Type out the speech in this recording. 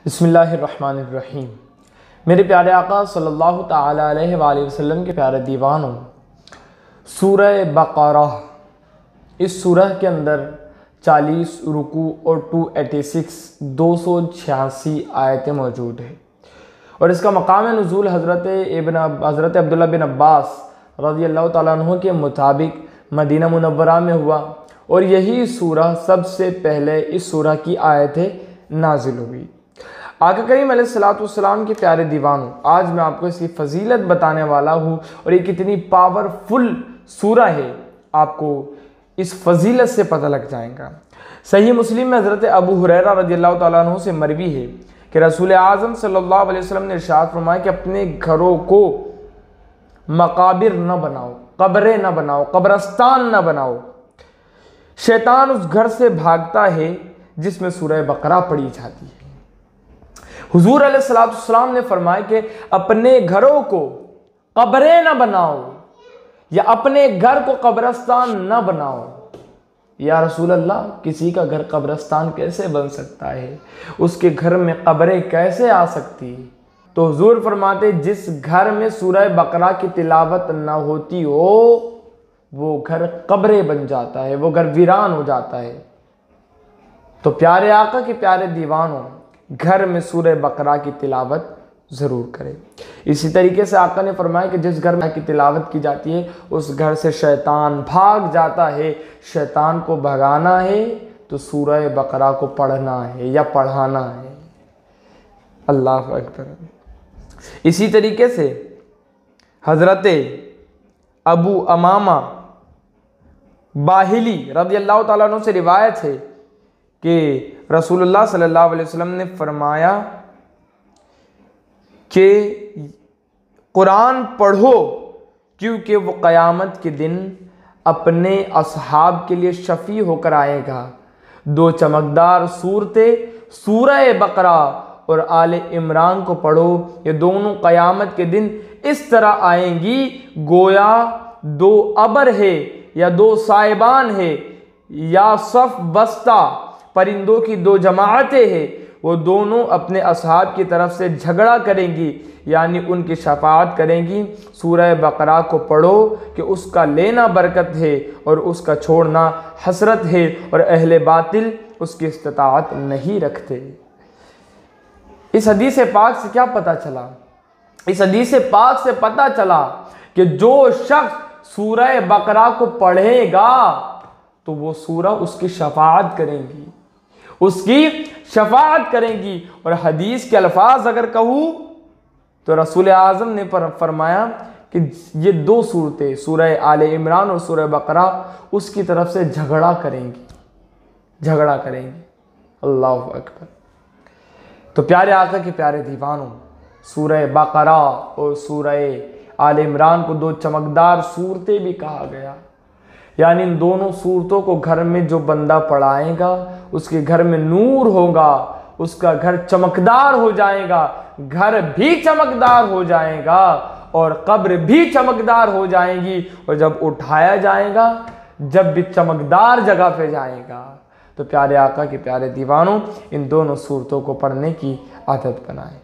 बिस्मिल्लाहिर्रहमानिर्रहीम। मेरे प्यारे आका सल्लल्लाहु ताला अलैहि वसल्लम के प्यारे दीवानों, सूरह बकरा, इस सूरह के अंदर 40 रुकू और 286 आयतें मौजूद हैं और इसका मकाम नुज़ूल हज़रत अब्दुल्ला बिन अब्बास रज़ियल्लाहु ताला अन्हु के मुताबिक मदीना मुनव्वरा में हुआ और यही सूरह सबसे पहले इस सूरह की आयतें नाजिल हुई। आका करीम अलैहिस्सलाम के प्यारे दीवानों, आज मैं आपको इसकी फजीलत बताने वाला हूँ और ये कितनी पावरफुल सूरह है, आपको इस फजीलत से पता लग जाएगा। सही मुस्लिम में हज़रत अबू हुरैरा रज़ियल्लाहु ताला अन्हु से मरवी है कि रसूल आज़म सल्लल्लाहु अलैहि वसल्लम ने इरशाद फरमाया कि अपने घरों को मकाबिर न बनाओ, कब्रें न बनाओ, कब्रस्तान न बनाओ। शैतान उस घर से भागता है जिसमें सूरह बकरा पढ़ी जाती है। हुजूर अलैहिस्सलाम ने फरमाया कि अपने घरों को कब्रें न बनाओ या अपने घर को कब्रस्तान न बनाओ। या रसूल अल्लाह, किसी का घर कब्रस्तान कैसे बन सकता है? उसके घर में कब्रें कैसे आ सकती? तो हुजूर फरमाते, जिस घर में सूरह बकरा की तिलावत न होती हो वो घर कब्रें बन जाता है, वो घर वीरान हो जाता है। तो प्यारे आका के प्यारे दीवानों, घर में सूरह बकरा की तिलावत ज़रूर करें। इसी तरीके से आका ने फरमाया कि जिस घर में की तिलावत की जाती है उस घर से शैतान भाग जाता है। शैतान को भगाना है तो सूरह बकरा को पढ़ना है या पढ़ाना है। अल्लाह अकबर। इसी तरीके से हज़रत अबू अमामा बाहिली रज़ियल्लाहु ताला अन्हु से रिवायत है कि रसूलुल्लाह सल्लल्लाहु अलैहि वसल्लम ने फरमाया कि कुरान पढ़ो क्योंकि वो क़यामत के दिन अपने असहाब के लिए शफ़ी होकर आएगा। दो चमकदार सूरतें सूरह बकरा और आले इमरान को पढ़ो, ये दोनों क़यामत के दिन इस तरह आएंगी गोया दो अबर है या दो साइबान है या सफ बस्ता परिंदों की दो जमाअतें हैं, वो दोनों अपने असहाब की तरफ से झगड़ा करेंगी, यानी उनकी शफाअत करेंगी। सूरह बकरा को पढ़ो कि उसका लेना बरकत है और उसका छोड़ना हसरत है और अहले बातिल उसकी इस्तिताअत नहीं रखते। इस हदीस पाक से क्या पता चला? इस हदीस पाक से पता चला कि जो शख्स सूरह बकरा को पढ़ेगा तो वो सूरह उसकी शफाअत करेंगी, उसकी शफाअत करेंगी। और हदीस के अल्फाज अगर कहूँ तो रसूल आज़म ने फरमाया कि ये दो सूरतें सूरह आले इमरान और सूरह बकरा उसकी तरफ से झगड़ा करेंगी। अल्लाह अकबर। तो प्यारे आका के प्यारे दीवानों, सूरह बकरा और सूरह आले इमरान को दो चमकदार सूरतें भी कहा गया, यानी इन दोनों सूरतों को घर में जो बंदा पढ़ाएगा उसके घर में नूर होगा, उसका घर चमकदार हो जाएगा, घर भी चमकदार हो जाएगा और कब्र भी चमकदार हो जाएगी। और जब उठाया जाएगा, जब भी चमकदार जगह पे जाएगा। तो प्यारे आका के प्यारे दीवानों, इन दोनों सूरतों को पढ़ने की आदत बनाएं।